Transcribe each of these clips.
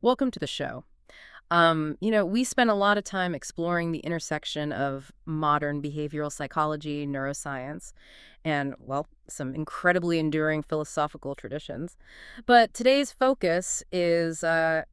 Welcome to the show. We spend a lot of time exploring the intersection of modern behavioral psychology, neuroscience, and, well, some incredibly enduring philosophical traditions. But today's focus is,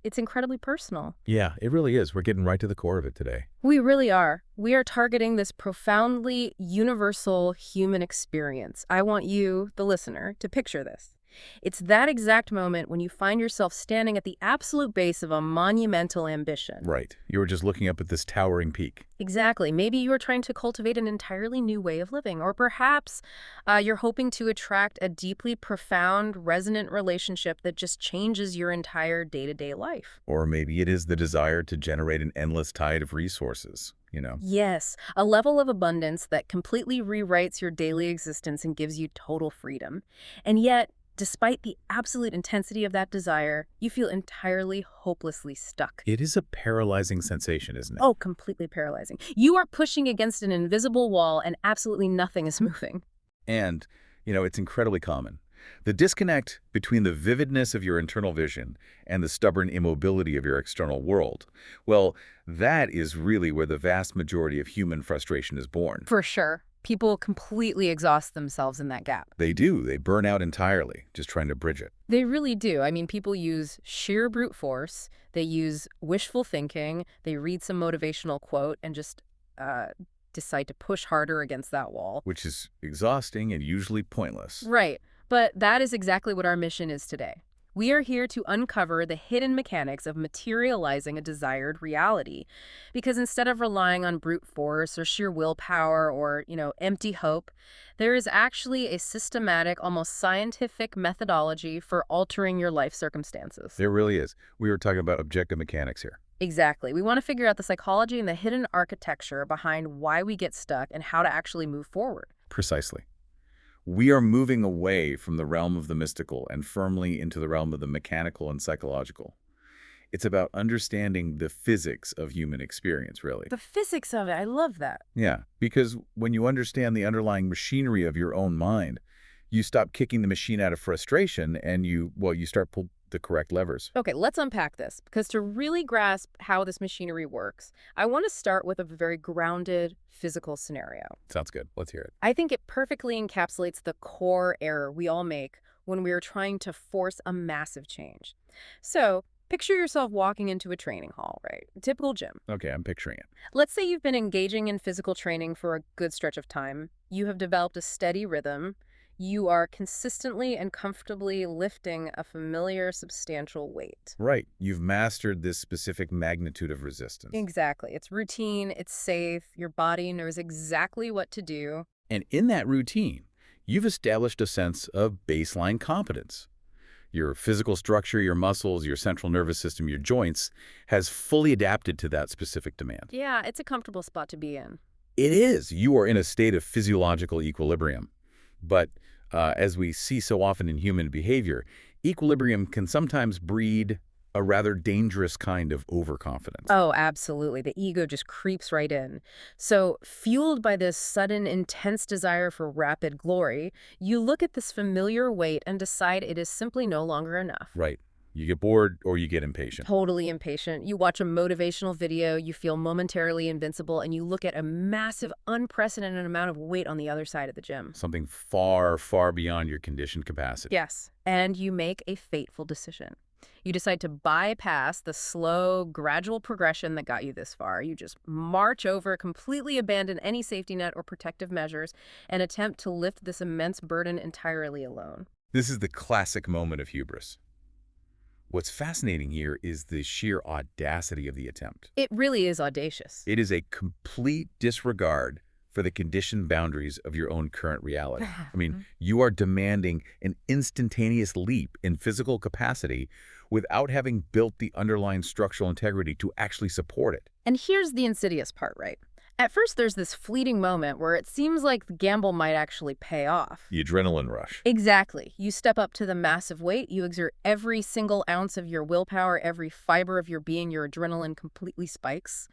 it's incredibly personal. Yeah, it really is. We're getting right to the core of it today. We really are. We are targeting this profoundly universal human experience. I want you, the listener, to picture this. It's that exact moment when you find yourself standing at the absolute base of a monumental ambition. Right. You were just looking up at this towering peak. Exactly. Maybe you are trying to cultivate an entirely new way of living, or perhaps you're hoping to attract a deeply profound, resonant relationship that just changes your entire day-to-day life. Or maybe it is the desire to generate an endless tide of resources. Yes, a level of abundance that completely rewrites your daily existence and gives you total freedom. And yet, despite the absolute intensity of that desire, you feel entirely hopelessly stuck. It is a paralyzing sensation, isn't it? Oh, completely paralyzing. You are pushing against an invisible wall and absolutely nothing is moving. And it's incredibly common. The disconnect between the vividness of your internal vision and the stubborn immobility of your external world, well, that is really where the vast majority of human frustration is born. For sure. People completely exhaust themselves in that gap. They do. They burn out entirely, just trying to bridge it. They really do. I mean, people use sheer brute force. They use wishful thinking. They read some motivational quote and just decide to push harder against that wall. Which is exhausting and usually pointless. Right. But that is exactly what our mission is today. We are here to uncover the hidden mechanics of materializing a desired reality. Because instead of relying on brute force or sheer willpower or, empty hope, there is actually a systematic, almost scientific methodology for altering your life circumstances. There really is. We were talking about objective mechanics here. Exactly. We want to figure out the psychology and the hidden architecture behind why we get stuck and how to actually move forward. Precisely. We are moving away from the realm of the mystical and firmly into the realm of the mechanical and psychological. It's about understanding the physics of human experience, really. The physics of it, I love that. Yeah, because when you understand the underlying machinery of your own mind, you stop kicking the machine out of frustration and you start pull the correct levers. Okay, let's unpack this, because to really grasp how this machinery works, I want to start with a very grounded physical scenario. Sounds good. Let's hear it. I think it perfectly encapsulates the core error we all make when we are trying to force a massive change. So, picture yourself walking into a training hall, right? A typical gym. Okay, I'm picturing it. Let's say you've been engaging in physical training for a good stretch of time. You have developed a steady rhythm. You are consistently and comfortably lifting a familiar, substantial weight. Right. You've mastered this specific magnitude of resistance. Exactly. It's routine, it's safe, your body knows exactly what to do. And in that routine, you've established a sense of baseline competence. Your physical structure, your muscles, your central nervous system, your joints has fully adapted to that specific demand. Yeah, it's a comfortable spot to be in. It is. You are in a state of physiological equilibrium. But as we see so often in human behavior, equilibrium can sometimes breed a rather dangerous kind of overconfidence. Oh, absolutely. The ego just creeps right in. So, fueled by this sudden, intense desire for rapid glory, you look at this familiar weight and decide it is simply no longer enough. Right. You get bored or you get impatient. Totally impatient. You watch a motivational video, you feel momentarily invincible, and you look at a massive, unprecedented amount of weight on the other side of the gym. Something far, far beyond your conditioned capacity. Yes. And you make a fateful decision. You decide to bypass the slow, gradual progression that got you this far. You just march over, completely abandon any safety net or protective measures, and attempt to lift this immense burden entirely alone. This is the classic moment of hubris. What's fascinating here is the sheer audacity of the attempt. It really is audacious. It is a complete disregard for the conditioned boundaries of your own current reality. I mean, you are demanding an instantaneous leap in physical capacity without having built the underlying structural integrity to actually support it. And here's the insidious part, right? At first, there's this fleeting moment where it seems like the gamble might actually pay off. The adrenaline rush. Exactly. You step up to the massive weight, you exert every single ounce of your willpower, every fiber of your being, your adrenaline completely spikes.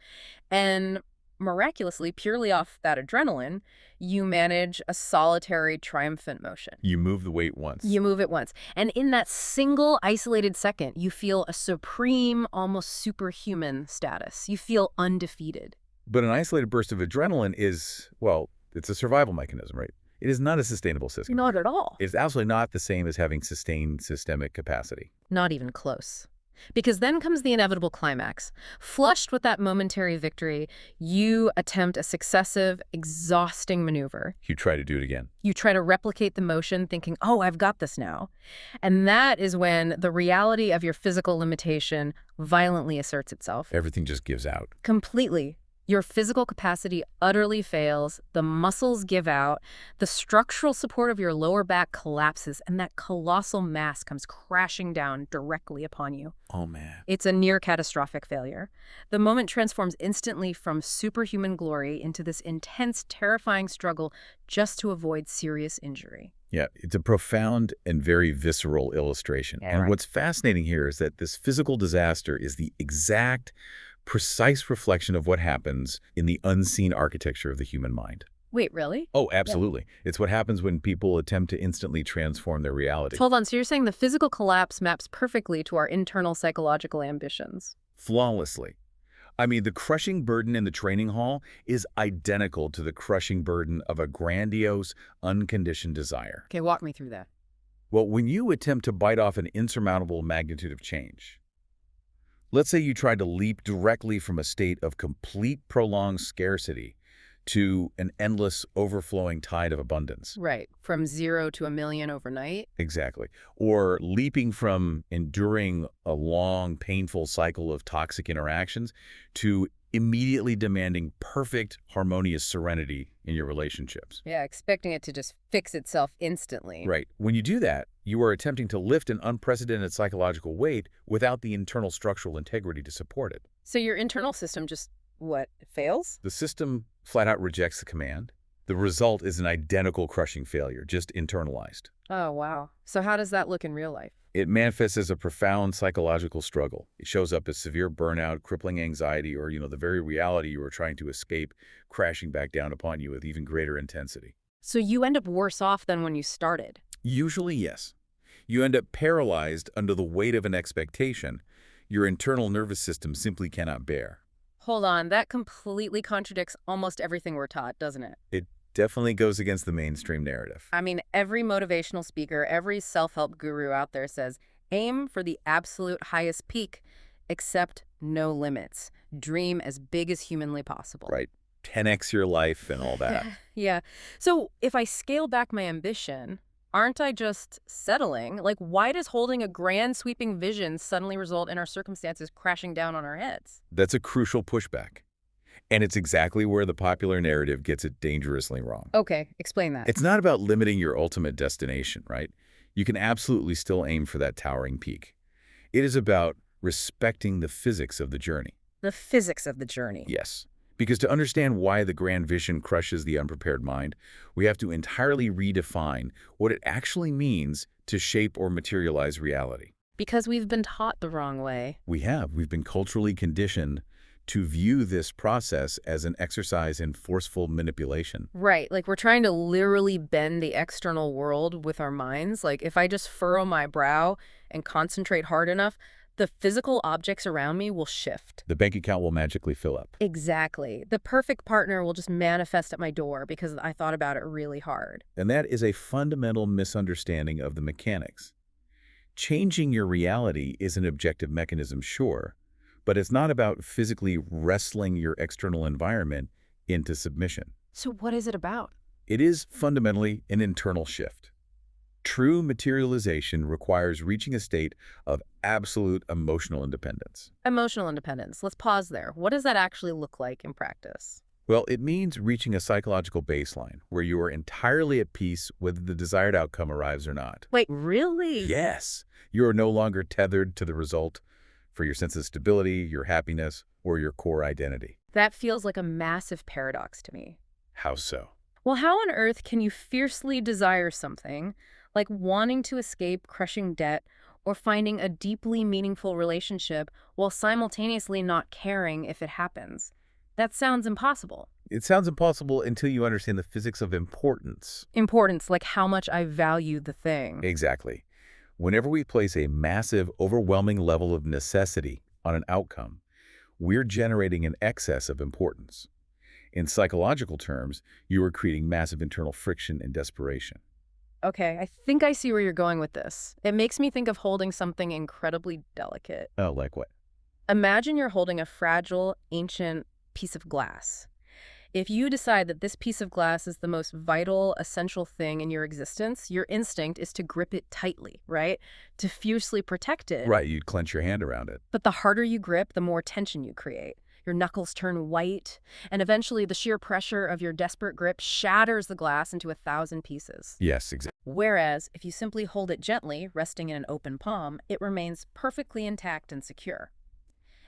And miraculously, purely off that adrenaline, you manage a solitary triumphant motion. You move the weight once. You move it once. And in that single isolated second, you feel a supreme, almost superhuman status. You feel undefeated. But an isolated burst of adrenaline is, well, it's a survival mechanism, right? It is not a sustainable system. Not at all. It's absolutely not the same as having sustained systemic capacity. Not even close. Because then comes the inevitable climax. Flushed with that momentary victory, you attempt a successive, exhausting maneuver. You try to do it again. You try to replicate the motion, thinking, oh, I've got this now. And that is when the reality of your physical limitation violently asserts itself. Everything just gives out. Completely. Your physical capacity utterly fails, the muscles give out, the structural support of your lower back collapses, and that colossal mass comes crashing down directly upon you. Oh, man. It's a near catastrophic failure. The moment transforms instantly from superhuman glory into this intense, terrifying struggle just to avoid serious injury. Yeah, it's a profound and very visceral illustration. Yeah, and right. what's fascinating here is that this physical disaster is the exact, precise reflection of what happens in the unseen architecture of the human mind. Wait, really? Oh, absolutely. Yeah. It's what happens when people attempt to instantly transform their reality. Hold on, so you're saying the physical collapse maps perfectly to our internal psychological ambitions? Flawlessly. I mean, the crushing burden in the training hall is identical to the crushing burden of a grandiose, unconditioned desire. Okay, walk me through that. Well, when you attempt to bite off an insurmountable magnitude of change, let's say you tried to leap directly from a state of complete prolonged scarcity to an endless overflowing tide of abundance. Right, from 0 to 1,000,000 overnight. Exactly. Or leaping from enduring a long, painful cycle of toxic interactions to immediately demanding perfect, harmonious serenity in your relationships. Yeah, expecting it to just fix itself instantly. Right. When you do that, you are attempting to lift an unprecedented psychological weight without the internal structural integrity to support it. So your internal system just, what, fails? The system flat out rejects the command. The result is an identical crushing failure, just internalized. Oh, wow. So how does that look in real life? It manifests as a profound psychological struggle. It shows up as severe burnout, crippling anxiety, or, the very reality you were trying to escape crashing back down upon you with even greater intensity. So you end up worse off than when you started. Usually, yes. You end up paralyzed under the weight of an expectation your internal nervous system simply cannot bear. Hold on, that completely contradicts almost everything we're taught, doesn't it? It definitely goes against the mainstream narrative. I mean, every motivational speaker, every self-help guru out there says, aim for the absolute highest peak, accept no limits. Dream as big as humanly possible. Right. 10x your life and all that. Yeah. So if I scale back my ambition, aren't I just settling? Like, why does holding a grand sweeping vision suddenly result in our circumstances crashing down on our heads? That's a crucial pushback. And it's exactly where the popular narrative gets it dangerously wrong. Okay, explain that. It's not about limiting your ultimate destination, right? You can absolutely still aim for that towering peak. It is about respecting the physics of the journey. The physics of the journey. Yes. Because to understand why the grand vision crushes the unprepared mind, we have to entirely redefine what it actually means to shape or materialize reality. Because we've been taught the wrong way. We've been culturally conditioned to view this process as an exercise in forceful manipulation. Right, like we're trying to literally bend the external world with our minds. Like if I just furrow my brow and concentrate hard enough, the physical objects around me will shift. The bank account will magically fill up. Exactly. The perfect partner will just manifest at my door because I thought about it really hard. And that is a fundamental misunderstanding of the mechanics. Changing your reality is an objective mechanism, sure, but it's not about physically wrestling your external environment into submission. So what is it about? It is fundamentally an internal shift. True materialization requires reaching a state of absolute emotional independence. Emotional independence. Let's pause there. What does that actually look like in practice? Well, it means reaching a psychological baseline where you are entirely at peace whether the desired outcome arrives or not. Wait, really? Yes. You are no longer tethered to the result for your sense of stability, your happiness, or your core identity. That feels like a massive paradox to me. How so? Well, how on earth can you fiercely desire something, like wanting to escape crushing debt or finding a deeply meaningful relationship while simultaneously not caring if it happens? That sounds impossible. It sounds impossible until you understand the physics of importance. Importance, like how much I value the thing. Exactly. Whenever we place a massive, overwhelming level of necessity on an outcome, we're generating an excess of importance. In psychological terms, you are creating massive internal friction and desperation. Okay, I think I see where you're going with this. It makes me think of holding something incredibly delicate. Oh, like what? Imagine you're holding a fragile, ancient piece of glass. If you decide that this piece of glass is the most vital, essential thing in your existence, your instinct is to grip it tightly, right? To fiercely protect it. Right, you'd clench your hand around it. But the harder you grip, the more tension you create. Your knuckles turn white, and eventually the sheer pressure of your desperate grip shatters the glass into 1,000 pieces. Yes, exactly. Whereas, if you simply hold it gently, resting in an open palm, it remains perfectly intact and secure.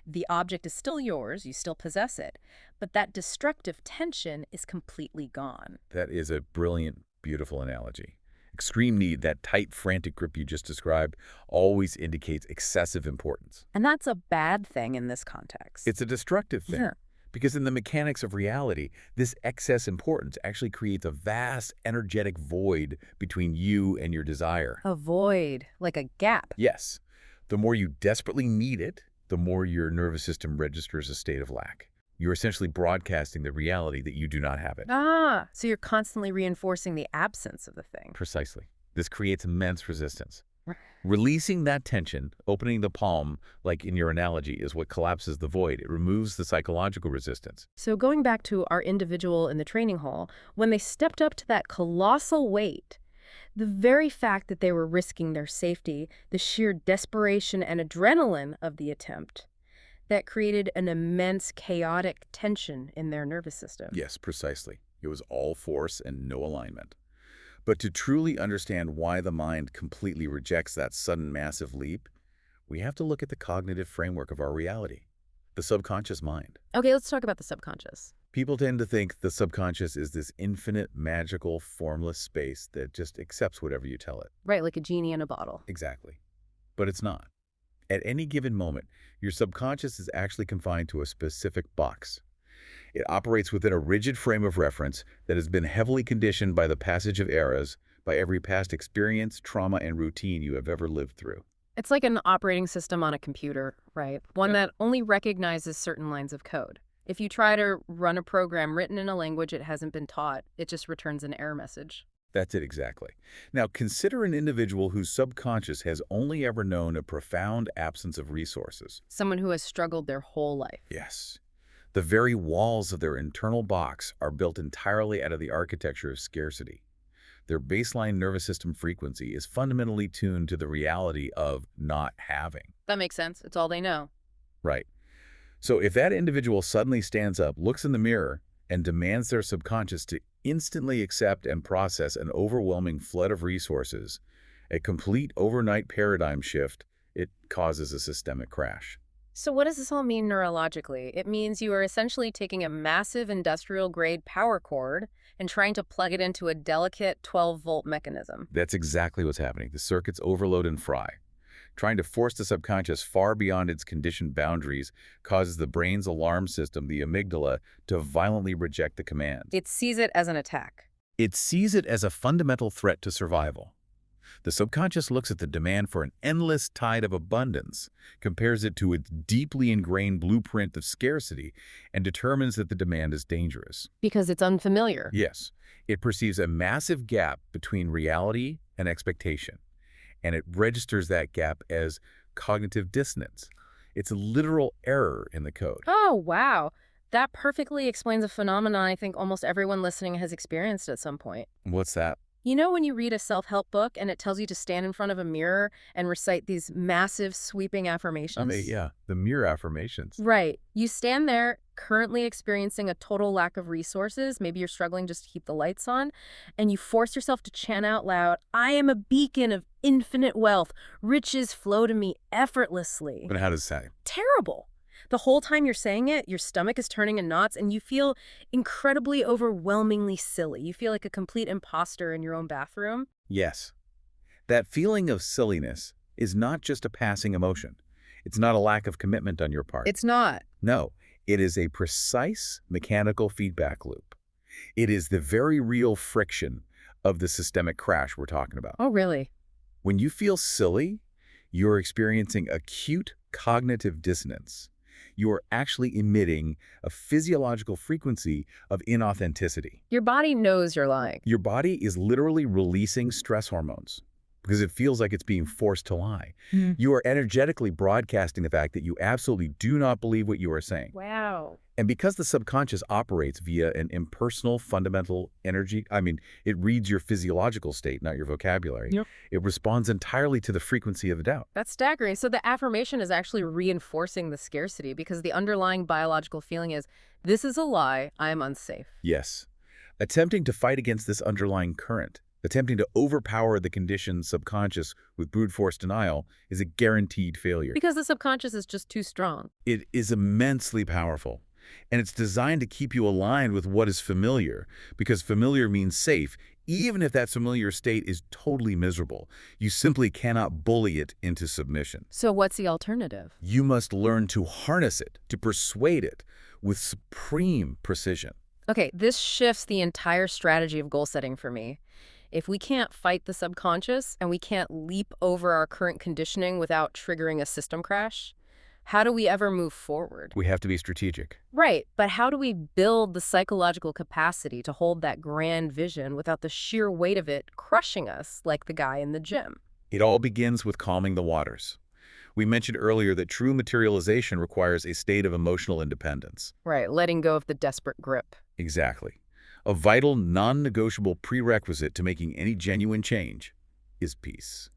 The object is still yours, you still possess it, but that destructive tension is completely gone. That is a brilliant, beautiful analogy. Extreme need, that tight, frantic grip you just described, always indicates excessive importance. And that's a bad thing in this context. It's a destructive thing. Yeah. Because in the mechanics of reality, this excess importance actually creates a vast, energetic void between you and your desire. A void, like a gap. Yes. The more you desperately need it, the more your nervous system registers a state of lack. You're essentially broadcasting the reality that you do not have it. Ah, so you're constantly reinforcing the absence of the thing. Precisely. This creates immense resistance. Right. Releasing that tension, opening the palm, like in your analogy, is what collapses the void. It removes the psychological resistance. So going back to our individual in the training hall, when they stepped up to that colossal weight, the very fact that they were risking their safety, the sheer desperation and adrenaline of the attempt, that created an immense chaotic tension in their nervous system. Yes, precisely. It was all force and no alignment. But to truly understand why the mind completely rejects that sudden massive leap, we have to look at the cognitive framework of our reality, the subconscious mind. Okay, let's talk about the subconscious. People tend to think the subconscious is this infinite, magical, formless space that just accepts whatever you tell it. Right, like a genie in a bottle. Exactly. But it's not. At any given moment, your subconscious is actually confined to a specific box. It operates within a rigid frame of reference that has been heavily conditioned by the passage of eras, by every past experience, trauma, and routine you have ever lived through. It's like an operating system on a computer, right? One that only recognizes certain lines of code. If you try to run a program written in a language it hasn't been taught, it just returns an error message. That's it exactly. Now, consider an individual whose subconscious has only ever known a profound absence of resources. Someone who has struggled their whole life. Yes. The very walls of their internal box are built entirely out of the architecture of scarcity. Their baseline nervous system frequency is fundamentally tuned to the reality of not having. That makes sense. It's all they know. Right. So if that individual suddenly stands up, looks in the mirror, and demands their subconscious to instantly accept and process an overwhelming flood of resources, a complete overnight paradigm shift, it causes a systemic crash. So what does this all mean neurologically? It means you are essentially taking a massive industrial-grade power cord and trying to plug it into a delicate 12-volt mechanism. That's exactly what's happening. The circuits overload and fry. Trying to force the subconscious far beyond its conditioned boundaries causes the brain's alarm system, the amygdala, to violently reject the command. It sees it as an attack. It sees it as a fundamental threat to survival. The subconscious looks at the demand for an endless tide of abundance, compares it to its deeply ingrained blueprint of scarcity, and determines that the demand is dangerous. Because it's unfamiliar. Yes, it perceives a massive gap between reality and expectation, and it registers that gap as cognitive dissonance. It's a literal error in the code. Oh, wow. That perfectly explains a phenomenon I think almost everyone listening has experienced at some point. What's that? You know when you read a self-help book and it tells you to stand in front of a mirror and recite these massive, sweeping affirmations? Yeah, the mirror affirmations. Right. You stand there currently experiencing a total lack of resources. Maybe you're struggling just to keep the lights on. And you force yourself to chant out loud, "I am a beacon of infinite wealth. Riches flow to me effortlessly." But how does that? Terrible. The whole time you're saying it, your stomach is turning in knots and you feel incredibly overwhelmingly silly. You feel like a complete imposter in your own bathroom. Yes. That feeling of silliness is not just a passing emotion. It's not a lack of commitment on your part. It's not. No, It is a precise mechanical feedback loop. It is the very real friction of the systemic crash we're talking about. Oh, really? When you feel silly, you're experiencing acute cognitive dissonance. You are actually emitting a physiological frequency of inauthenticity. Your body knows you're lying. Your body is literally releasing stress hormones because it feels like it's being forced to lie. Mm. You are energetically broadcasting the fact that you absolutely do not believe what you are saying. Wow. And because the subconscious operates via an impersonal, fundamental energy, it reads your physiological state, not your vocabulary. Yep. It responds entirely to the frequency of the doubt. That's staggering. So the affirmation is actually reinforcing the scarcity because the underlying biological feeling is, this is a lie, I am unsafe. Yes. Attempting to fight against this underlying current, attempting to overpower the conditioned subconscious with brute force denial is a guaranteed failure. Because the subconscious is just too strong. It is immensely powerful. And it's designed to keep you aligned with what is familiar, because familiar means safe, even if that familiar state is totally miserable. You simply cannot bully it into submission. So what's the alternative? You must learn to harness it, to persuade it with supreme precision. Okay, this shifts the entire strategy of goal setting for me. If we can't fight the subconscious and we can't leap over our current conditioning without triggering a system crash, how do we ever move forward? We have to be strategic. Right, but how do we build the psychological capacity to hold that grand vision without the sheer weight of it crushing us like the guy in the gym? It all begins with calming the waters. We mentioned earlier that true materialization requires a state of emotional independence. Right, letting go of the desperate grip. Exactly. A vital, non-negotiable prerequisite to making any genuine change is peace,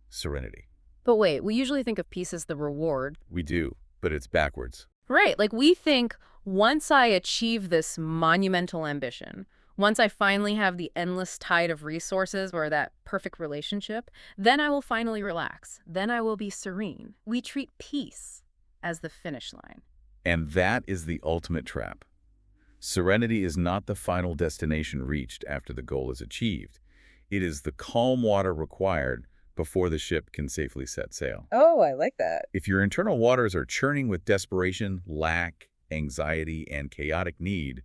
serenity. But wait, we usually think of peace as the reward. We do, but it's backwards. Right, like we think once I achieve this monumental ambition, once I finally have the endless tide of resources or that perfect relationship, then I will finally relax. Then I will be serene. We treat peace as the finish line. And that is the ultimate trap. Serenity is not the final destination reached after the goal is achieved. It is the calm water required before the ship can safely set sail. Oh, I like that. If your internal waters are churning with desperation, lack, anxiety, and chaotic need,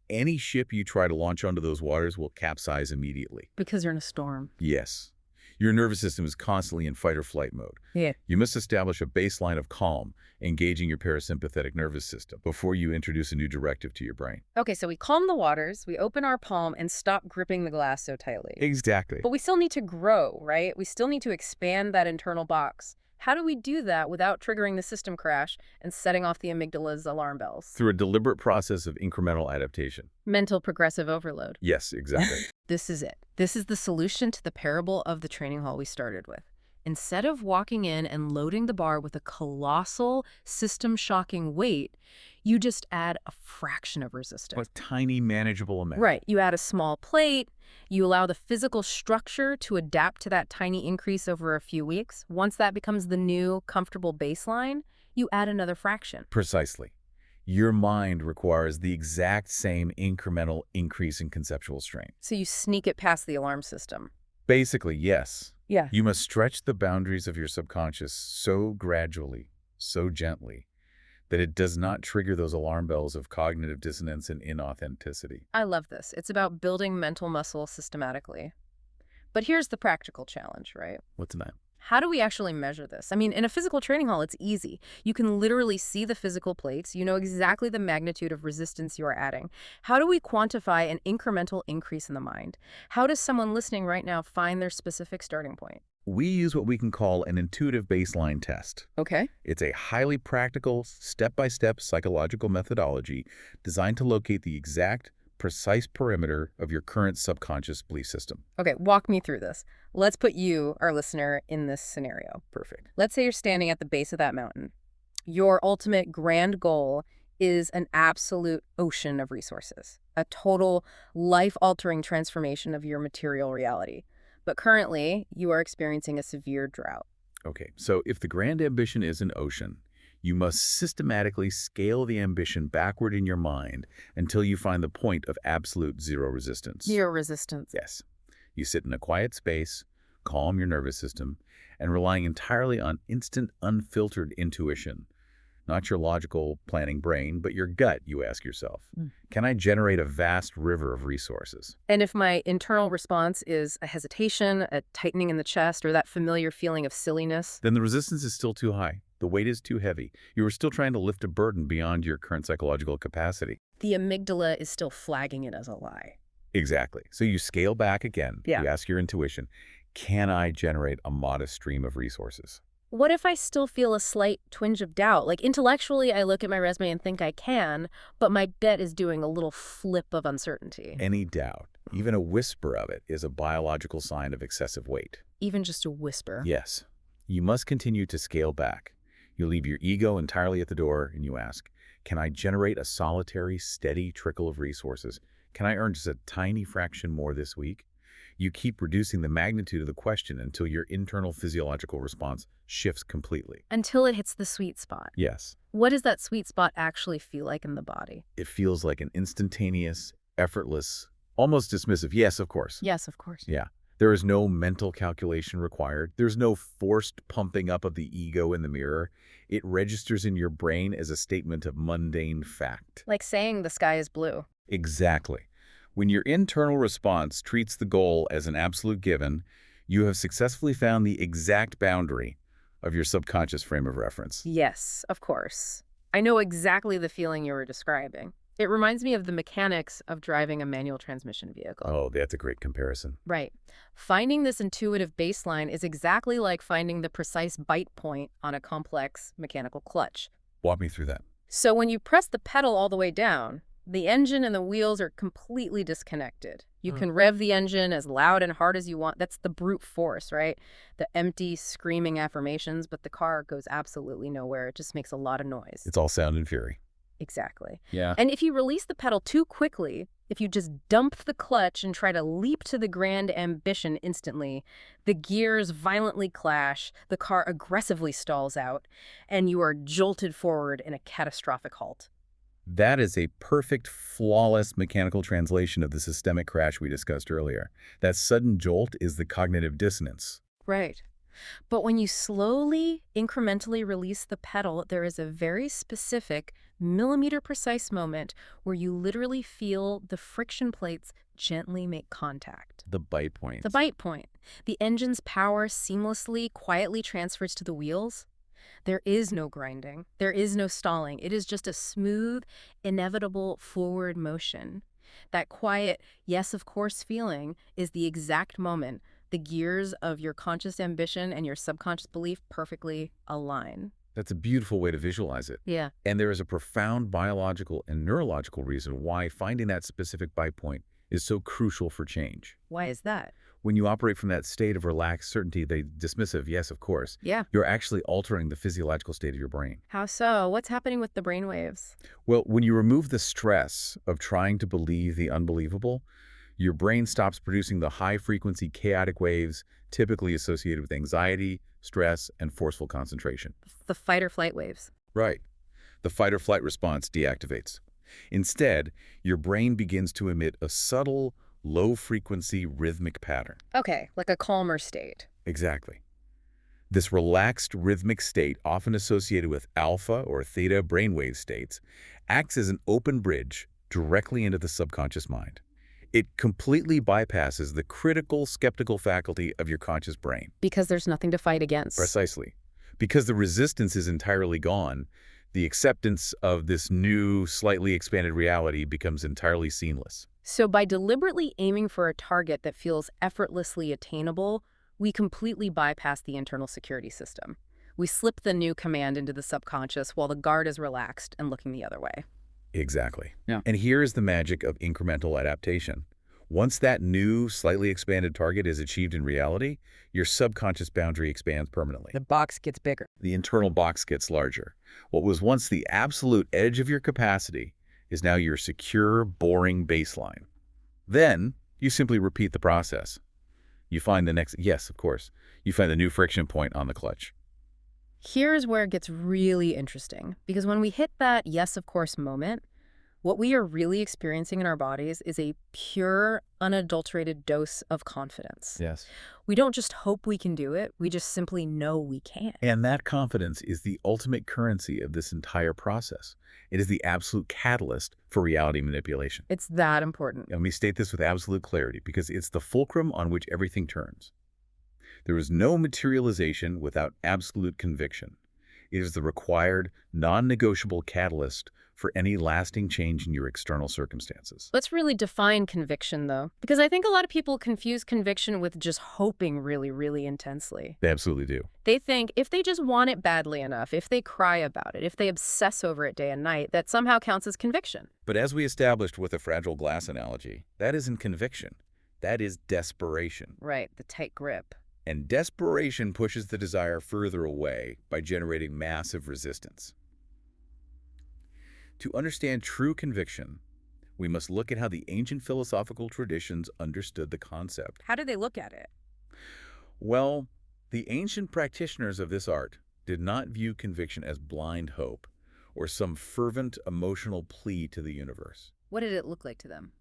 any ship you try to launch onto those waters will capsize immediately. Because you're in a storm. Yes. Your nervous system is constantly in fight or flight mode. Yeah. You must establish a baseline of calm, engaging your parasympathetic nervous system before you introduce a new directive to your brain. Okay, so we calm the waters, we open our palm, and stop gripping the glass so tightly. Exactly. But we still need to grow, right? We still need to expand that internal box. How do we do that without triggering the system crash and setting off the amygdala's alarm bells? Through a deliberate process of incremental adaptation. Mental progressive overload. Yes, exactly. This is it. This is the solution to the parable of the training hall we started with. Instead of walking in and loading the bar with a colossal, system-shocking weight, you just add a fraction of resistance. A tiny, manageable amount. Right. You add a small plate. You allow the physical structure to adapt to that tiny increase over a few weeks. Once that becomes the new, comfortable baseline, you add another fraction. Precisely. Your mind requires the exact same incremental increase in conceptual strength. So you sneak it past the alarm system. Basically, yes. Yeah. You must stretch the boundaries of your subconscious so gradually, so gently, that it does not trigger those alarm bells of cognitive dissonance and inauthenticity. I love this. It's about building mental muscle systematically. But here's the practical challenge, right? What's that? How do we actually measure this? I mean, in a physical training hall, it's easy. You can literally see the physical plates. You know exactly the magnitude of resistance you are adding. How do we quantify an incremental increase in the mind? How does someone listening right now find their specific starting point? We use what we can call an intuitive baseline test. Okay. It's a highly practical, step-by-step psychological methodology designed to locate the exact, precise perimeter of your current subconscious belief system. Okay, walk me through this. Let's put you, our listener, in this scenario. Perfect. Let's say you're standing at the base of that mountain. Your ultimate grand goal is an absolute ocean of resources, a total life-altering transformation of your material reality. But currently, you are experiencing a severe drought. Okay, so if the grand ambition is an ocean, you must systematically scale the ambition backward in your mind until you find the point of absolute zero resistance. Zero resistance. Yes. You sit in a quiet space, calm your nervous system, and relying entirely on instant, unfiltered intuition. Not your logical planning brain, but your gut, you ask yourself. Mm. Can I generate a vast river of resources? And if my internal response is a hesitation, a tightening in the chest, or that familiar feeling of silliness, Then the resistance is still too high. The weight is too heavy. You are still trying to lift a burden beyond your current psychological capacity. the amygdala is still flagging it as a lie. Exactly. So you scale back again. Yeah. You ask your intuition, can I generate a modest stream of resources? What if I still feel a slight twinge of doubt? Like intellectually, I look at my resume and think I can, but my gut is doing a little flip of uncertainty. Any doubt, even a whisper of it, is a biological sign of excessive weight. Even just a whisper. Yes. You must continue to scale back. You leave your ego entirely at the door and you ask, can I generate a solitary, steady trickle of resources? Can I earn just a tiny fraction more this week? You keep reducing the magnitude of the question until your internal physiological response shifts completely. Until it hits the sweet spot. Yes, What does that sweet spot actually feel like in the body? it feels like an instantaneous, effortless, almost dismissive, yes, of course. Yes, of course. Yeah. There is no mental calculation required. There's no forced pumping up of the ego in the mirror. It registers in your brain as a statement of mundane fact. Like saying the sky is blue. Exactly. When your internal response treats the goal as an absolute given, you have successfully found the exact boundary of your subconscious frame of reference. Yes, of course. I know exactly the feeling you were describing. It reminds me of the mechanics of driving a manual transmission vehicle. Oh, that's a great comparison. Right. Finding this intuitive baseline is exactly like finding the precise bite point on a complex mechanical clutch. Walk me through that. So when you press the pedal all the way down, the engine and the wheels are completely disconnected. You can rev the engine as loud and hard as you want. That's the brute force, right? The empty, screaming affirmations, but the car goes absolutely nowhere. It just makes a lot of noise. It's all sound and fury. Exactly. Yeah. And if you release the pedal too quickly, if you just dump the clutch and try to leap to the grand ambition instantly, the gears violently clash, the car aggressively stalls out, and you are jolted forward in a catastrophic halt. That is a perfect, flawless mechanical translation of the systemic crash we discussed earlier. That sudden jolt is the cognitive dissonance. Right. But when you slowly, incrementally release the pedal, there is a very specific, millimeter-precise moment where you literally feel the friction plates gently make contact. The bite point. The bite point. The engine's power seamlessly, quietly transfers to the wheels. There is no grinding. There is no stalling. It is just a smooth, inevitable forward motion. That quiet, yes, of course feeling is the exact moment the gears of your conscious ambition and your subconscious belief perfectly align. That's a beautiful way to visualize it. Yeah. And there is a profound biological and neurological reason why finding that specific bite point is so crucial for change. Why is that? When you operate from that state of relaxed certainty, the dismissive, yes, of course, Yeah. you're actually altering the physiological state of your brain. How so? What's happening with the brain waves? Well, when you remove the stress of trying to believe the unbelievable, your brain stops producing the high-frequency chaotic waves typically associated with anxiety, stress, and forceful concentration. The fight or flight waves. Right. The fight or flight response deactivates. Instead, your brain begins to emit a subtle, low-frequency rhythmic pattern. Okay, like a calmer state. Exactly. This relaxed rhythmic state, often associated with alpha or theta brainwave states, acts as an open bridge directly into the subconscious mind. It completely bypasses the critical, skeptical faculty of your conscious brain. Because there's nothing to fight against. Precisely. Because the resistance is entirely gone, the acceptance of this new, slightly expanded reality becomes entirely seamless. So by deliberately aiming for a target that feels effortlessly attainable, we completely bypass the internal security system. We slip the new command into the subconscious while the guard is relaxed and looking the other way. Exactly. Yeah. And here is the magic of incremental adaptation. Once that new, slightly expanded target is achieved in reality, your subconscious boundary expands permanently. The box gets bigger. The internal box gets larger. What was once the absolute edge of your capacity is now your secure, boring baseline. Then, you simply repeat the process. You find the next, yes, of course, you find the new friction point on the clutch. Here's where it gets really interesting, because when we hit that yes, of course moment, What we are really experiencing in our bodies is a pure, unadulterated dose of confidence. Yes. We don't just hope we can do it, we just simply know we can. And that confidence is the ultimate currency of this entire process. It is the absolute catalyst for reality manipulation. It's that important. Let me state this with absolute clarity because it's the fulcrum on which everything turns. There is no materialization without absolute conviction. It is the required, non-negotiable catalyst for any lasting change in your external circumstances. Let's really define conviction, though, because I think a lot of people confuse conviction with just hoping really, really intensely. They absolutely do. They think if they just want it badly enough, if they cry about it, if they obsess over it day and night, that somehow counts as conviction. But as we established with the fragile glass analogy, that isn't conviction. That is desperation. Right, the tight grip. And desperation pushes the desire further away by generating massive resistance. To understand true conviction, we must look at how the ancient philosophical traditions understood the concept. How do they look at it? Well, the ancient practitioners of this art did not view conviction as blind hope or some fervent emotional plea to the universe. What did it look like to them?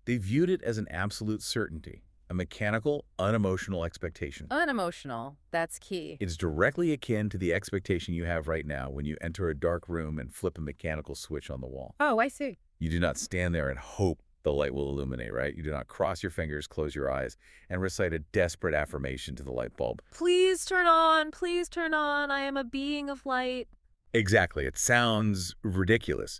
They viewed it as an absolute certainty, a mechanical, unemotional expectation. Unemotional. That's key. It's directly akin to the expectation you have right now when you enter a dark room and flip a mechanical switch on the wall. Oh, I see. You do not stand there and hope the light will illuminate, right? You do not cross your fingers, close your eyes, and recite a desperate affirmation to the light bulb. Please turn on, I am a being of light. Exactly. It sounds ridiculous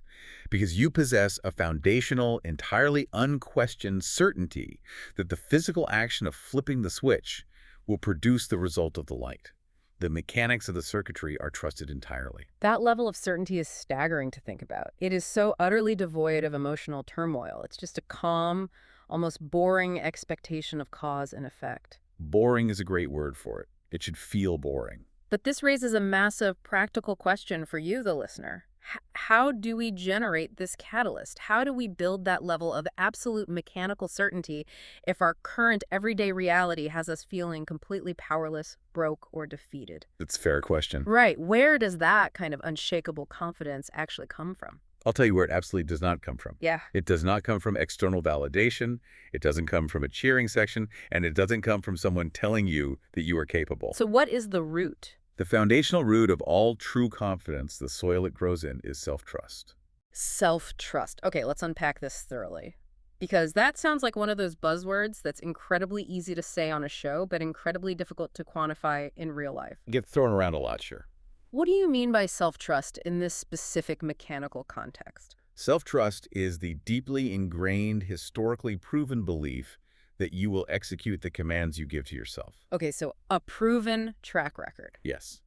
because you possess a foundational, entirely unquestioned certainty that the physical action of flipping the switch will produce the result of the light. The mechanics of the circuitry are trusted entirely. That level of certainty is staggering to think about. It is so utterly devoid of emotional turmoil. It's just a calm, almost boring expectation of cause and effect. Boring is a great word for it. It should feel boring. But this raises a massive practical question for you, the listener. How do we generate this catalyst? How do we build that level of absolute mechanical certainty if our current everyday reality has us feeling completely powerless, broke, or defeated? That's a fair question. Right. Where does that kind of unshakable confidence actually come from? I'll tell you where it absolutely does not come from. Yeah. It does not come from external validation, it doesn't come from a cheering section, and it doesn't come from someone telling you that you are capable. So what is the root? The foundational root of all true confidence, the soil it grows in, is self-trust. Self-trust. Okay, let's unpack this thoroughly. Because that sounds like one of those buzzwords that's incredibly easy to say on a show, but incredibly difficult to quantify in real life. It gets thrown around a lot, sure. What do you mean by self-trust in this specific mechanical context? Self-trust is the deeply ingrained, historically proven belief that you will execute the commands you give to yourself. Okay, so a proven track record. Yes.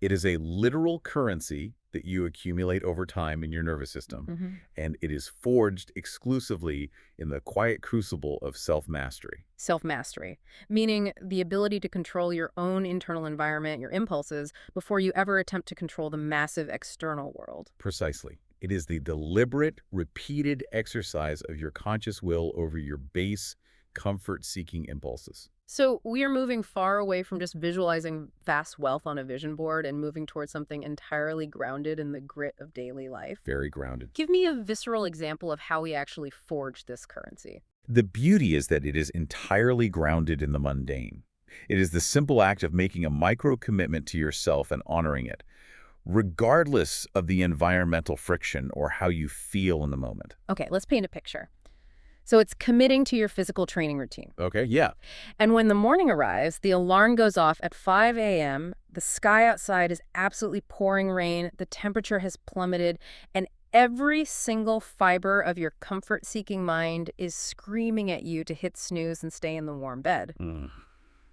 It is a literal currency that you accumulate over time in your nervous system, and it is forged exclusively in the quiet crucible of self-mastery. Self-mastery, meaning the ability to control your own internal environment, your impulses, before you ever attempt to control the massive external world. Precisely. It is the deliberate, repeated exercise of your conscious will over your base, comfort-seeking impulses. So we are moving far away from just visualizing vast wealth on a vision board and moving towards something entirely grounded in the grit of daily life. Very grounded. Give me a visceral example of how we actually forge this currency. The beauty is that it is entirely grounded in the mundane. It is the simple act of making a micro-commitment to yourself and honoring it, regardless of the environmental friction or how you feel in the moment. Okay, let's paint a picture. So it's committing to your physical training routine. Okay, yeah. And when the morning arrives, the alarm goes off at 5 a.m., the sky outside is absolutely pouring rain, the temperature has plummeted, and every single fiber of your comfort-seeking mind is screaming at you to hit snooze and stay in the warm bed.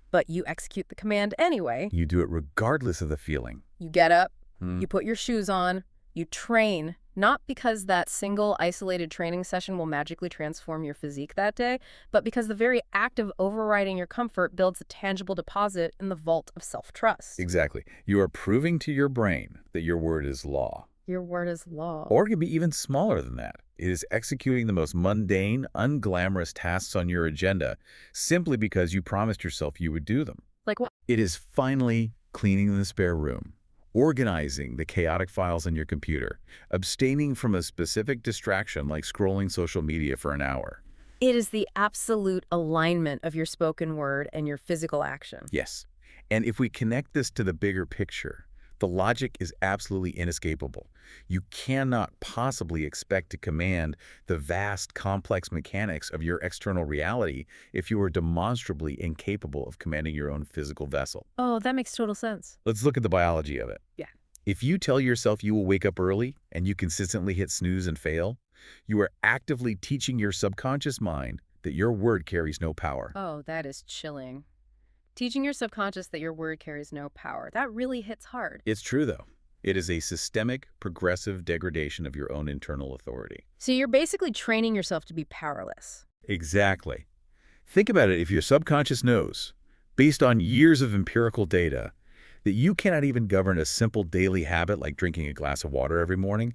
But you execute the command anyway. You do it regardless of the feeling. You get up, you put your shoes on, you train, not because that single isolated training session will magically transform your physique that day, but because the very act of overriding your comfort builds a tangible deposit in the vault of self-trust. Exactly. You are proving to your brain that your word is law. Your word is law. Or it can be even smaller than that. It is executing the most mundane, unglamorous tasks on your agenda simply because you promised yourself you would do them. Like what? It is finally cleaning the spare room, organizing the chaotic files on your computer, abstaining from a specific distraction like scrolling social media for an hour. It is the absolute alignment of your spoken word and your physical action. Yes. And if we connect this to the bigger picture, the logic is absolutely inescapable. You cannot possibly expect to command the vast, complex mechanics of your external reality if you are demonstrably incapable of commanding your own physical vessel. Oh, that makes total sense. Let's look at the biology of it. Yeah. If you tell yourself you will wake up early and you consistently hit snooze and fail, you are actively teaching your subconscious mind that your word carries no power. Oh, that is chilling. Teaching your subconscious that your word carries no power. That really hits hard. It's true, though. It is a systemic, progressive degradation of your own internal authority. So you're basically training yourself to be powerless. Exactly. Think about it. If your subconscious knows, based on years of empirical data, that you cannot even govern a simple daily habit like drinking a glass of water every morning,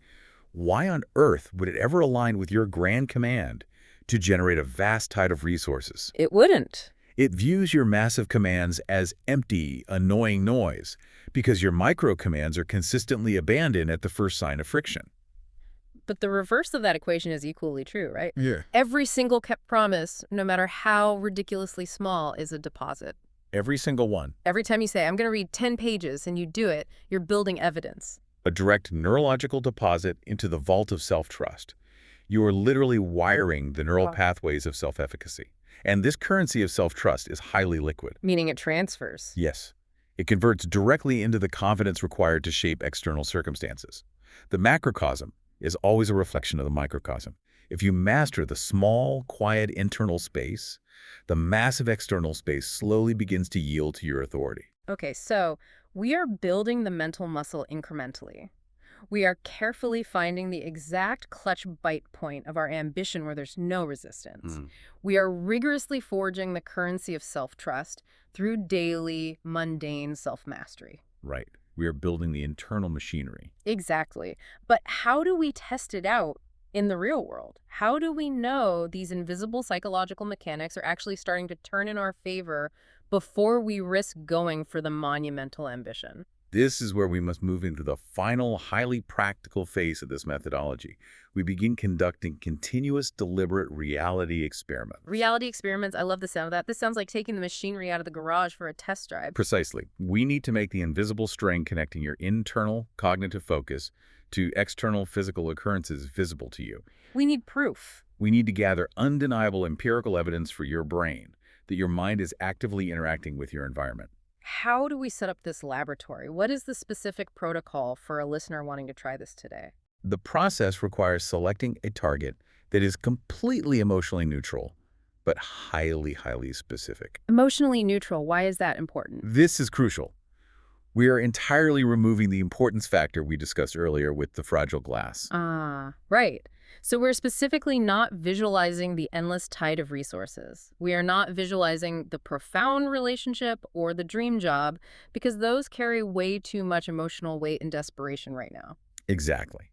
why on earth would it ever align with your grand command to generate a vast tide of resources? It wouldn't. It views your massive commands as empty, annoying noise because your micro commands are consistently abandoned at the first sign of friction. But the reverse of that equation is equally true, right? Yeah. Every single kept promise, no matter how ridiculously small, is a deposit. Every single one. Every time you say, I'm going to read 10 pages, and you do it, you're building evidence. A direct neurological deposit into the vault of self-trust. You are literally wiring the neural pathways of self-efficacy. And this currency of self-trust is highly liquid. Meaning it transfers. Yes. It converts directly into the confidence required to shape external circumstances. The macrocosm is always a reflection of the microcosm. If you master the small, quiet internal space, the massive external space slowly begins to yield to your authority. Okay, so we are building the mental muscle incrementally. We are carefully finding the exact clutch bite point of our ambition where there's no resistance. We are rigorously forging the currency of self-trust through daily, mundane self-mastery. Right. We are building the internal machinery. Exactly. But how do we test it out in the real world? How do we know these invisible psychological mechanics are actually starting to turn in our favor before we risk going for the monumental ambition? This is where we must move into the final, highly practical phase of this methodology. We begin conducting continuous, deliberate reality experiments. Reality experiments, I love the sound of that. This sounds like taking the machinery out of the garage for a test drive. Precisely. We need to make the invisible string connecting your internal cognitive focus to external physical occurrences visible to you. We need proof. We need to gather undeniable empirical evidence for your brain that your mind is actively interacting with your environment. How do we set up this laboratory? What is the specific protocol for a listener wanting to try this today? The process requires selecting a target that is completely emotionally neutral, but highly, highly specific. Emotionally neutral, why is that important? This is crucial. We are entirely removing the importance factor we discussed earlier with the fragile glass. Ah, right. So we're specifically not visualizing the endless tide of resources. We are not visualizing the profound relationship or the dream job because those carry way too much emotional weight and desperation right now. Exactly.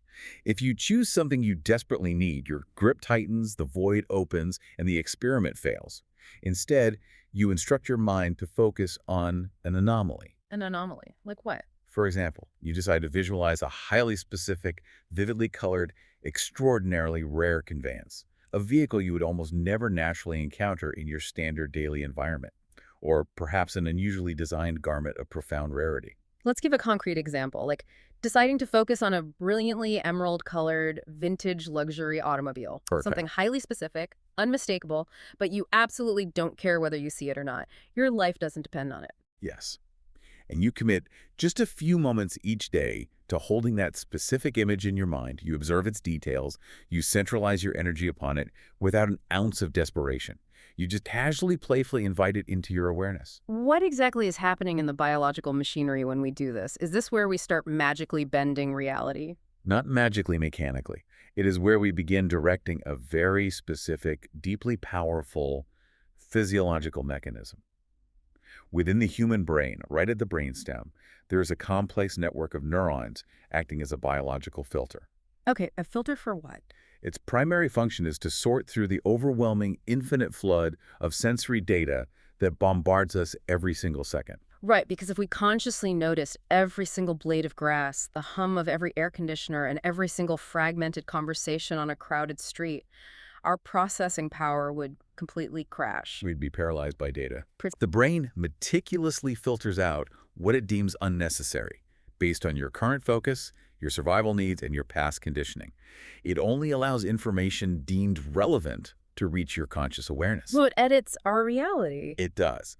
If you choose something you desperately need, your grip tightens, the void opens, and the experiment fails. Instead, you instruct your mind to focus on an anomaly. An anomaly? Like what? For example, you decide to visualize a highly specific, vividly colored, extraordinarily rare conveyance, a vehicle you would almost never naturally encounter in your standard daily environment, or perhaps an unusually designed garment of profound rarity. Let's give a concrete example, like deciding to focus on a brilliantly emerald-colored vintage luxury automobile. Perfect. Something highly specific, unmistakable, but you absolutely don't care whether you see it or not. Your life doesn't depend on it. Yes. And you commit just a few moments each day to holding that specific image in your mind. You observe its details. You centralize your energy upon it without an ounce of desperation. You just casually, playfully invite it into your awareness. What exactly is happening in the biological machinery when we do this? Is this where we start magically bending reality? Not magically, mechanically. It is where we begin directing a very specific, deeply powerful physiological mechanism. Within the human brain, right at the brainstem, there is a complex network of neurons acting as a biological filter. Okay, a filter for what? Its primary function is to sort through the overwhelming, infinite flood of sensory data that bombards us every single second. Right, because if we consciously noticed every single blade of grass, the hum of every air conditioner, and every single fragmented conversation on a crowded street, our processing power would completely crash. We'd be paralyzed by data. Pre- The brain meticulously filters out what it deems unnecessary based on your current focus, your survival needs, and your past conditioning. It only allows information deemed relevant to reach your conscious awareness. So it edits our reality. It does.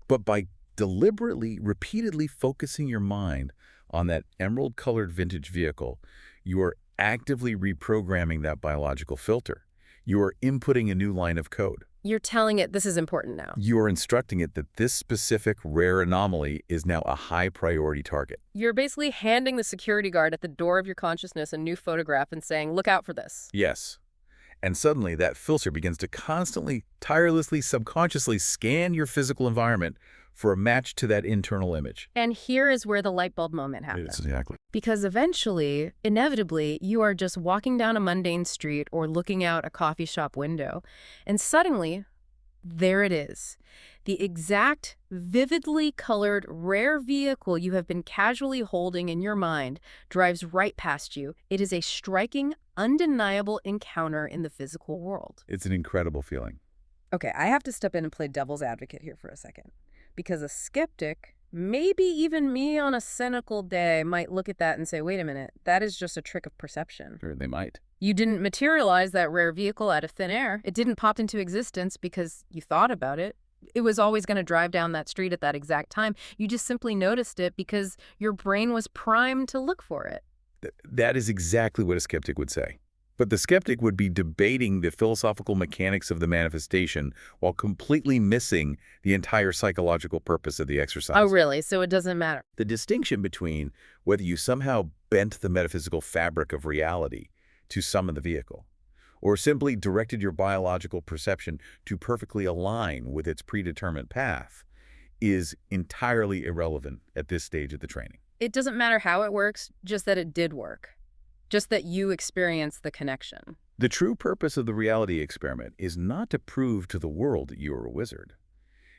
But by deliberately, repeatedly focusing your mind on that emerald-colored vintage vehicle, you are actively reprogramming that biological filter. You are inputting a new line of code. You're telling it this is important now. You are instructing it that this specific rare anomaly is now a high-priority target. You're basically handing the security guard at the door of your consciousness a new photograph and saying, look out for this. Yes. And suddenly, that filter begins to constantly, tirelessly, subconsciously scan your physical environment for a match to that internal image. And here is where the light bulb moment happens. Exactly. Because eventually, inevitably, you are just walking down a mundane street or looking out a coffee shop window, and suddenly, there it is. The exact, vividly colored, rare vehicle you have been casually holding in your mind drives right past you. It is a striking, undeniable encounter in the physical world. It's an incredible feeling. Okay, I have to step in and play devil's advocate here for a second. Because a skeptic, maybe even me on a cynical day, might look at that and say, wait a minute, that is just a trick of perception. Sure, they might. You didn't materialize that rare vehicle out of thin air. It didn't pop into existence because you thought about it. It was always going to drive down that street at that exact time. You just simply noticed it because your brain was primed to look for it. That is exactly what a skeptic would say. But the skeptic would be debating the philosophical mechanics of the manifestation while completely missing the entire psychological purpose of the exercise. Oh, really? So it doesn't matter. The distinction between whether you somehow bent the metaphysical fabric of reality to summon the vehicle, or simply directed your biological perception to perfectly align with its predetermined path, is entirely irrelevant at this stage of the training. It doesn't matter how it works, just that it did work. Just that you experience the connection. The true purpose of the reality experiment is not to prove to the world that you are a wizard.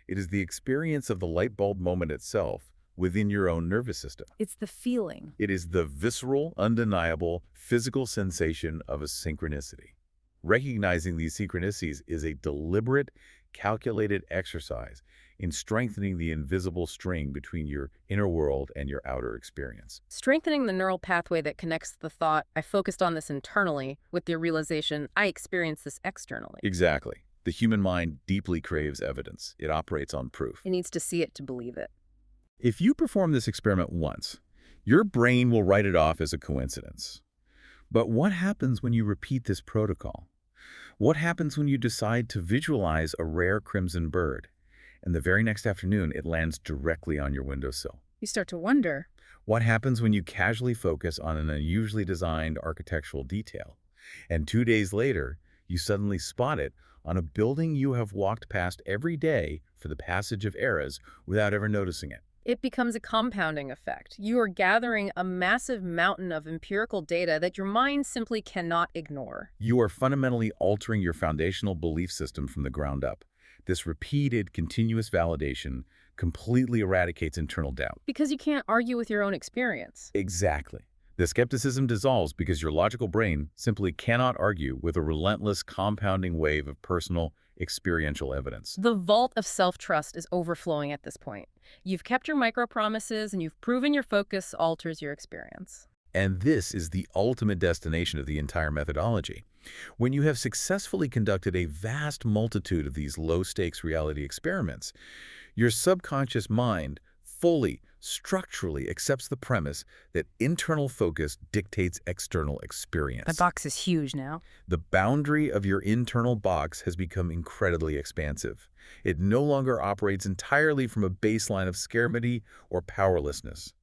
It is the experience of the light bulb moment itself within your own nervous system. It's the feeling. It is the visceral, undeniable, physical sensation of a synchronicity. Recognizing these synchronicities is a deliberate, calculated exercise in strengthening the invisible string between your inner world and your outer experience. Strengthening the neural pathway that connects the thought, I focused on this internally, with the realization, I experienced this externally. Exactly. The human mind deeply craves evidence. It operates on proof. It needs to see it to believe it. If you perform this experiment once, your brain will write it off as a coincidence. But what happens when you repeat this protocol? What happens when you decide to visualize a rare crimson bird, and the very next afternoon it lands directly on your windowsill? You start to wonder. What happens when you casually focus on an unusually designed architectural detail, and 2 days later you suddenly spot it on a building you have walked past every day for the passage of eras without ever noticing it? It becomes a compounding effect. You are gathering a massive mountain of empirical data that your mind simply cannot ignore. You are fundamentally altering your foundational belief system from the ground up. This repeated, continuous validation completely eradicates internal doubt. Because you can't argue with your own experience. Exactly. The skepticism dissolves because your logical brain simply cannot argue with a relentless, compounding wave of personal, experiential evidence. The vault of self-trust is overflowing at this point. You've kept your micro-promises and you've proven your focus alters your experience. And this is the ultimate destination of the entire methodology. When you have successfully conducted a vast multitude of these low-stakes reality experiments, your subconscious mind fully, structurally accepts the premise that internal focus dictates external experience. The box is huge now. The boundary of your internal box has become incredibly expansive. It no longer operates entirely from a baseline of scarcity or powerlessness.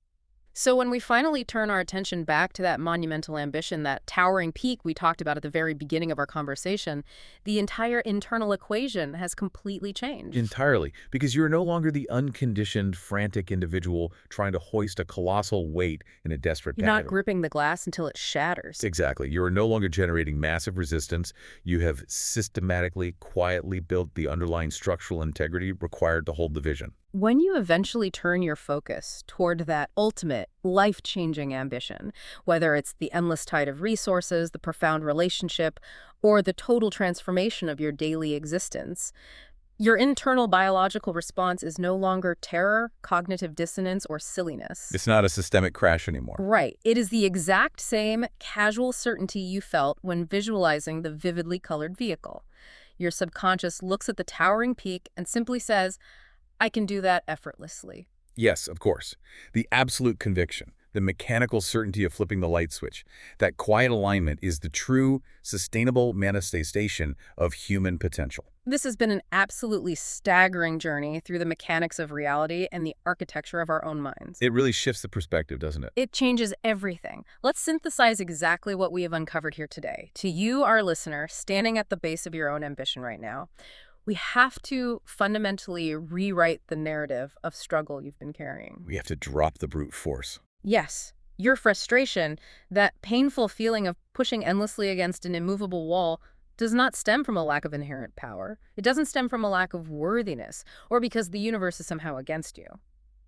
So when we finally turn our attention back to that monumental ambition, that towering peak we talked about at the very beginning of our conversation, the entire internal equation has completely changed. Entirely, because you're no longer the unconditioned, frantic individual trying to hoist a colossal weight in a desperate You're not battle. gripping the glass until it shatters. Exactly. You are no longer generating massive resistance. You have systematically, quietly built the underlying structural integrity required to hold the vision. When you eventually turn your focus toward that ultimate, life-changing ambition, whether it's the endless tide of resources, the profound relationship, or the total transformation of your daily existence, your internal biological response is no longer terror, cognitive dissonance, or silliness. It's not a systemic crash anymore. Right. It is the exact same casual certainty you felt when visualizing the vividly colored vehicle. Your subconscious looks at the towering peak and simply says, I can do that effortlessly. Yes, of course. The absolute conviction, the mechanical certainty of flipping the light switch, that quiet alignment is the true, sustainable manifestation of human potential. This has been an absolutely staggering journey through the mechanics of reality and the architecture of our own minds. It really shifts the perspective, doesn't it? It changes everything. Let's synthesize exactly what we have uncovered here today. To you, our listener, standing at the base of your own ambition right now, we have to fundamentally rewrite the narrative of struggle you've been carrying. We have to drop the brute force. Yes, your frustration, that painful feeling of pushing endlessly against an immovable wall, does not stem from a lack of inherent power. It doesn't stem from a lack of worthiness, or because the universe is somehow against you.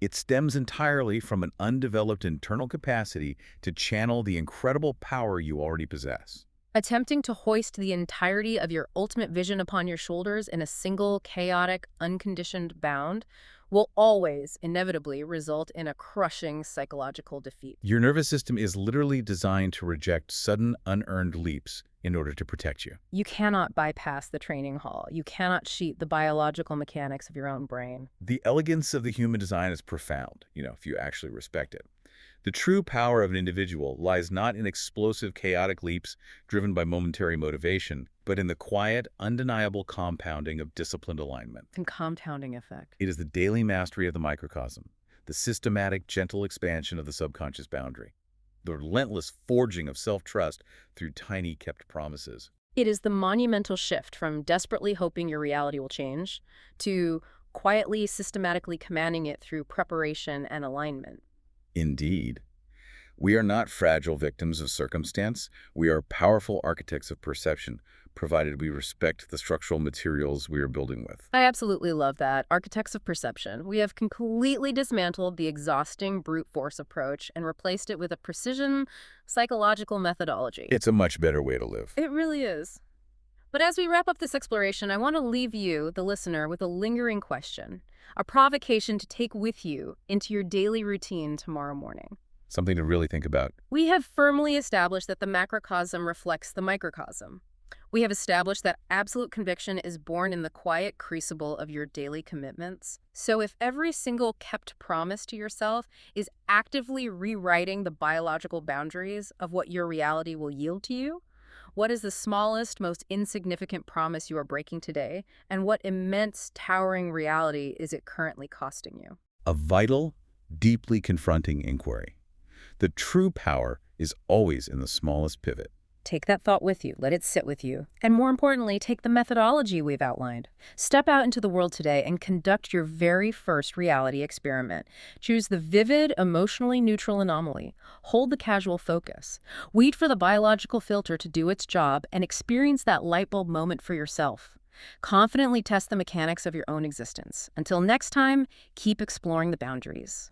It stems entirely from an undeveloped internal capacity to channel the incredible power you already possess. Attempting to hoist the entirety of your ultimate vision upon your shoulders in a single, chaotic, unconditioned bound will always, inevitably, result in a crushing psychological defeat. Your nervous system is literally designed to reject sudden, unearned leaps in order to protect you. You cannot bypass the training hall. You cannot cheat the biological mechanics of your own brain. The elegance of the human design is profound, if you actually respect it. The true power of an individual lies not in explosive, chaotic leaps driven by momentary motivation, but in the quiet, undeniable compounding of disciplined alignment. And compounding effect. It is the daily mastery of the microcosm, the systematic, gentle expansion of the subconscious boundary, the relentless forging of self-trust through tiny, kept promises. It is the monumental shift from desperately hoping your reality will change to quietly, systematically commanding it through preparation and alignment. Indeed. We are not fragile victims of circumstance. We are powerful architects of perception, provided we respect the structural materials we are building with. I absolutely love that. Architects of perception. We have completely dismantled the exhausting brute force approach and replaced it with a precision psychological methodology. It's a much better way to live. It really is. But as we wrap up this exploration, I want to leave you, the listener, with a lingering question, a provocation to take with you into your daily routine tomorrow morning. Something to really think about. We have firmly established that the macrocosm reflects the microcosm. We have established that absolute conviction is born in the quiet crucible of your daily commitments. So if every single kept promise to yourself is actively rewriting the biological boundaries of what your reality will yield to you, what is the smallest, most insignificant promise you are breaking today, and what immense, towering reality is it currently costing you? A vital, deeply confronting inquiry. The true power is always in the smallest pivot. Take that thought with you. Let it sit with you. And more importantly, take the methodology we've outlined. Step out into the world today and conduct your very first reality experiment. Choose the vivid, emotionally neutral anomaly. Hold the casual focus. Wait for the biological filter to do its job and experience that light bulb moment for yourself. Confidently test the mechanics of your own existence. Until next time, keep exploring the boundaries.